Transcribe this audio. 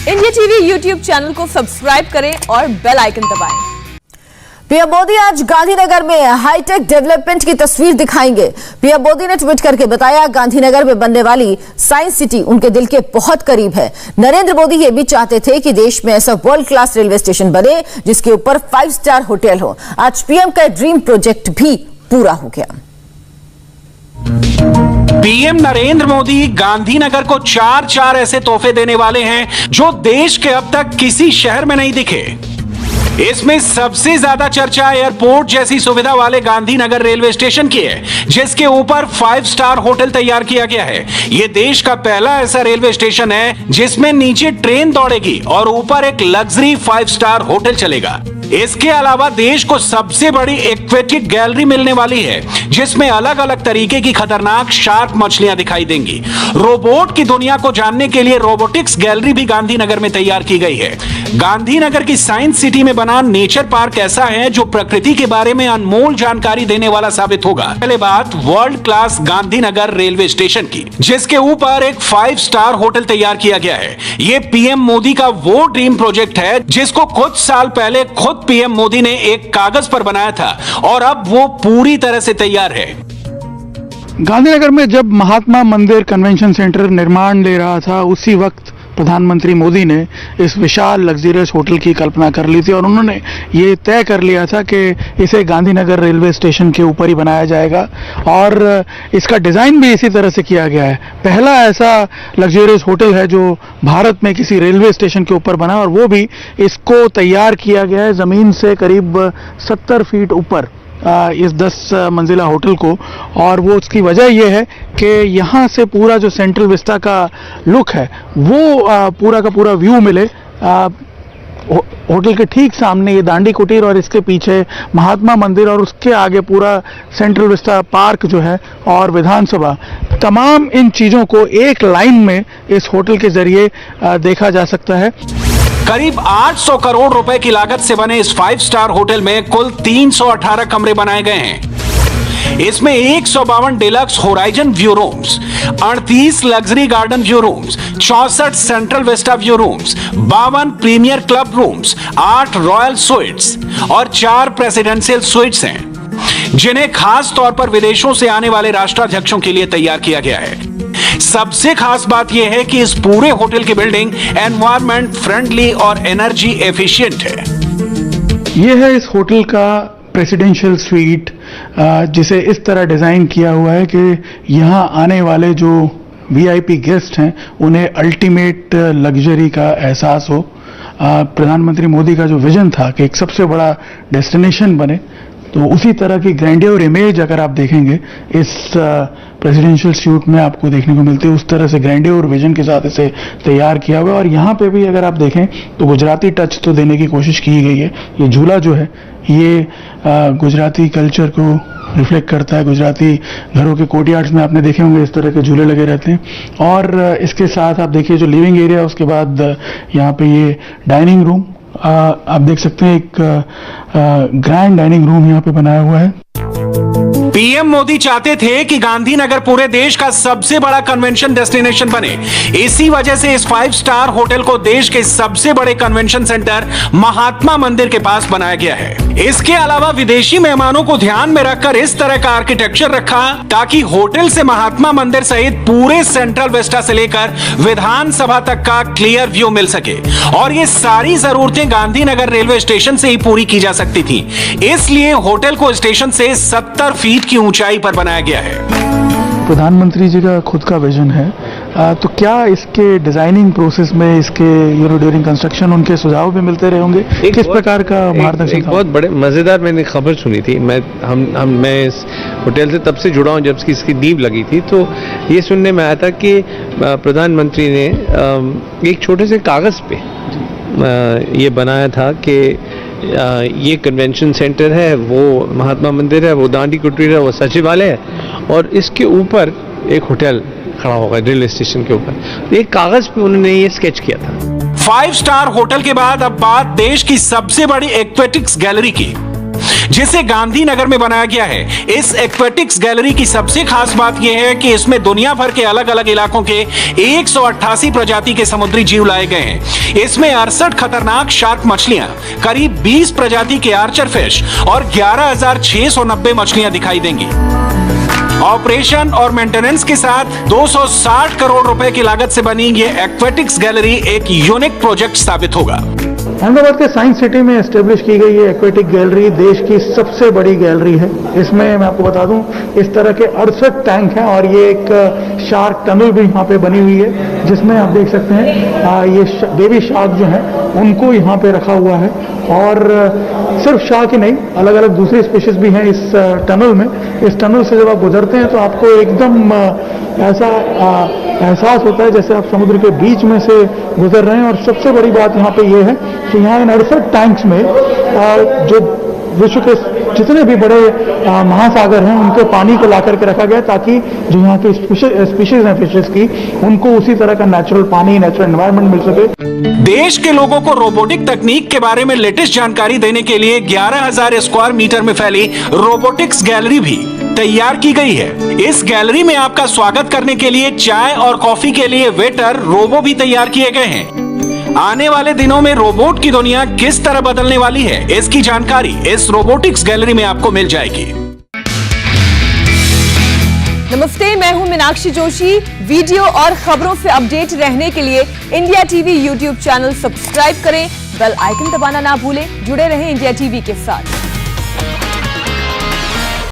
India TV YouTube channel को subscribe करें और बेल आइकन दबाएं। पीएम मोदी आज गांधीनगर में हाईटेक डेवलपमेंट की तस्वीर दिखाएंगे। पीएम मोदी ने ट्वीट करके बताया, गांधीनगर में बनने वाली साइंस सिटी उनके दिल के बहुत करीब है। नरेंद्र मोदी ये भी चाहते थे कि देश में ऐसा वर्ल्ड क्लास रेलवे स्टेशन बने जिसके ऊपर 5 स्टार होटल हो। आज पीएम का ड्रीम प्रोजेक्ट भी पूरा हो गया। पीएम नरेंद्र मोदी गांधीनगर को 4 ऐसे तोहफे देने वाले हैं जो देश के अब तक किसी शहर में नहीं दिखे। इसमें सबसे ज्यादा चर्चा एयरपोर्ट जैसी सुविधा वाले गांधीनगर रेलवे स्टेशन की है, जिसके ऊपर 5 स्टार होटल तैयार किया गया है। यह देश का पहला ऐसा रेलवे स्टेशन है जिसमें नीचे ट्रेन दौड़ेगी और ऊपर एक लग्जरी 5 स्टार होटल चलेगा। इसके अलावा देश को सबसे बड़ी एक्वेटिक गैलरी मिलने वाली है, जिसमें अलग अलग तरीके की खतरनाक शार्क मछलियां दिखाई देंगी। रोबोट की दुनिया को जानने के लिए रोबोटिक्स गैलरी भी गांधीनगर में तैयार की गई है। गांधीनगर की साइंस सिटी में बना नेचर पार्क ऐसा है जो प्रकृति के बारे में अनमोल जानकारी देने वाला साबित होगा। पहले बात world class Gandhinagar railway station की, जिसके ऊपर एक 5 स्टार होटल तैयार किया गया है। ये पीएम मोदी का वो ड्रीम प्रोजेक्ट है जिसको कुछ साल पहले खुद पीएम मोदी ने एक कागज पर बनाया था और अब वो पूरी तरह से तैयार है। गांधीनगर में जब महात्मा मंदिर कन्वेंशन सेंटर निर्माण ले रहा था, उसी वक्त प्रधानमंत्री मोदी ने इस विशाल लग्जरियस होटल की कल्पना कर ली थी और उन्होंने ये तय कर लिया था कि इसे गांधीनगर रेलवे स्टेशन के ऊपर ही बनाया जाएगा और इसका डिज़ाइन भी इसी तरह से किया गया है। पहला ऐसा लग्जरियस होटल है जो भारत में किसी रेलवे स्टेशन के ऊपर बना और वो भी इसको तैयार किया गया है ज़मीन से करीब 70 फीट ऊपर इस 10 मंजिला होटल को। और वो उसकी वजह यह है कि यहाँ से पूरा जो सेंट्रल विस्टा का लुक है वो पूरा का पूरा व्यू मिले। होटल के ठीक सामने ये दांडी कुटीर और इसके पीछे महात्मा मंदिर और उसके आगे पूरा सेंट्रल विस्टा पार्क जो है और विधानसभा, तमाम इन चीज़ों को एक लाइन में इस होटल के जरिए देखा जा सकता है। करीब 800 करोड़ रुपए की लागत से बने इस 5 स्टार होटल में कुल 318 कमरे बनाए गए हैं। इसमें 152 deluxe horizon view rooms, 38 luxury garden view rooms, 64 central vista view rooms, 52 premier club rooms, 8 royal suites और 4 प्रेसिडेंशियल स्वीट्स हैं, जिन्हें खास तौर पर विदेशों से आने वाले राष्ट्राध्यक्षों के लिए तैयार किया गया है। सबसे खास बात यह है कि इस पूरे होटल की बिल्डिंग एनवायरमेंट फ्रेंडली और एनर्जी एफिशिएंट है। यह है इस होटल का प्रेसिडेंशियल स्वीट, जिसे इस तरह डिज़ाइन किया हुआ है कि यहाँ आने वाले जो वीआईपी गेस्ट हैं उन्हें अल्टीमेट लग्जरी का एहसास हो। प्रधानमंत्री मोदी का जो विजन था कि एक सबसे बड़ा डेस्टिनेशन बने, तो उसी तरह की ग्रैंडियर इमेज अगर आप देखेंगे इस प्रेसिडेंशियल स्यूट में आपको देखने को मिलती है। उस तरह से ग्रैंडियर विजन के साथ इसे तैयार किया हुआ है। और यहाँ पे भी अगर आप देखें तो गुजराती टच तो देने की कोशिश की गई है। ये झूला जो है ये गुजराती कल्चर को रिफ्लेक्ट करता है। गुजराती घरों के कोर्टयार्ड्स में आपने देखे होंगे इस तरह के झूले लगे रहते हैं। और इसके साथ आप देखिए जो लिविंग एरिया, उसके बाद यहाँ पे ये डाइनिंग रूम आप देख सकते हैं, एक ग्रैंड डाइनिंग रूम यहाँ पे बनाया हुआ है। पीएम मोदी चाहते थे कि गांधीनगर पूरे देश का सबसे बड़ा कन्वेंशन डेस्टिनेशन बने। इसी वजह से इस 5 स्टार होटल को देश के सबसे बड़े कन्वेंशन सेंटर महात्मा मंदिर के पास बनाया गया है। इसके अलावा विदेशी मेहमानों को ध्यान में रखकर इस तरह का आर्किटेक्चर रखा ताकि होटल से महात्मा मंदिर सहित पूरे सेंट्रल विस्टा से लेकर विधानसभा तक का क्लियर व्यू मिल सके। और ये सारी जरूरतें गांधीनगर रेलवे स्टेशन से ही पूरी की जा सकती थी। इसलिए होटल को स्टेशन से 70 फीट की ऊंचाई पर बनाया गया है। प्रधानमंत्री जी का खुद का विजन है, तो क्या इसके डिजाइनिंग प्रोसेस में इसके ड्यूरिंग कंस्ट्रक्शन उनके सुझाव भी मिलते रहे होंगे? किस प्रकार का मार्गदर्शन? एक बहुत बड़े मजेदार मैंने खबर सुनी थी। मैं इस होटल से तब से जुड़ा हूं जब इसकी नींव लगी थी। तो ये सुनने में आया था कि प्रधानमंत्री ने एक छोटे से कागज पे ये बनाया था कि ये कन्वेंशन सेंटर है, वो महात्मा मंदिर है, वो दांडी कुटीर है, वो सचिवालय है और इसके ऊपर एक होटल खड़ा होगा रेलवे स्टेशन के ऊपर। एक कागज पे उन्होंने ये स्केच किया था। 5 स्टार होटल के बाद अब बात देश की सबसे बड़ी एक्वेटिक्स गैलरी की। जिसे गांधीनगर में बनाया गया है। इस एक्वेटिक्स गैलरी की सबसे खास बात यह है कि इसमें दुनिया भर के अलग अलग इलाकों के 188 प्रजाति के समुद्री जीव लाए गए हैं। इसमें 68 खतरनाक शार्क मछलियां, करीब 20 प्रजाति के आर्चर फिश और 11,690 मछलियां दिखाई देंगी। ऑपरेशन और मेंटेनेंस के साथ 260 करोड़ रुपए की लागत से बनी ये एक्वेटिक्स गैलरी एक यूनिक प्रोजेक्ट साबित होगा। अहमदाबाद के साइंस सिटी में एस्टेब्लिश की गई ये एक्वेटिक गैलरी देश की सबसे बड़ी गैलरी है। इसमें मैं आपको बता दूं, इस तरह के 68 टैंक हैं और ये एक शार्क टनल भी यहाँ पे बनी हुई है, जिसमें आप देख सकते हैं ये बेबी शार्क जो हैं उनको यहाँ पे रखा हुआ है। और सिर्फ शार्क ही नहीं, अलग अलग दूसरी स्पीशीज भी हैं इस टनल में। इस टनल से जब आप गुजरते हैं तो आपको एकदम ऐसा एहसास होता है जैसे आप समुद्र के बीच में से गुजर रहे हैं। और सबसे बड़ी बात यहाँ पे ये है कि यहाँ इन 68 टैंक्स में जो विश्व के जितने भी बड़े महासागर हैं उनके पानी को ला करके रखा गया, ताकि जो यहाँ की स्पीशीज हैं फिशेस की, उनको उसी तरह का नेचुरल पानी, नेचुरल एनवायरनमेंट मिल सके। देश के लोगों को रोबोटिक तकनीक के बारे में लेटेस्ट जानकारी देने के लिए 11,000 स्क्वायर मीटर में फैली रोबोटिक्स गैलरी भी तैयार की गई है। इस गैलरी में आपका स्वागत करने के लिए चाय और कॉफी के लिए वेटर रोबो भी तैयार किए गए हैं। आने वाले दिनों में रोबोट की दुनिया किस तरह बदलने वाली है, इसकी जानकारी इस रोबोटिक्स गैलरी में आपको मिल जाएगी। नमस्ते, मैं हूं मीनाक्षी जोशी। वीडियो और खबरों से अपडेट रहने के लिए India TV YouTube channel subscribe करें, बेल आइकन दबाना ना भूलें। जुड़े रहें इंडिया टीवी के साथ।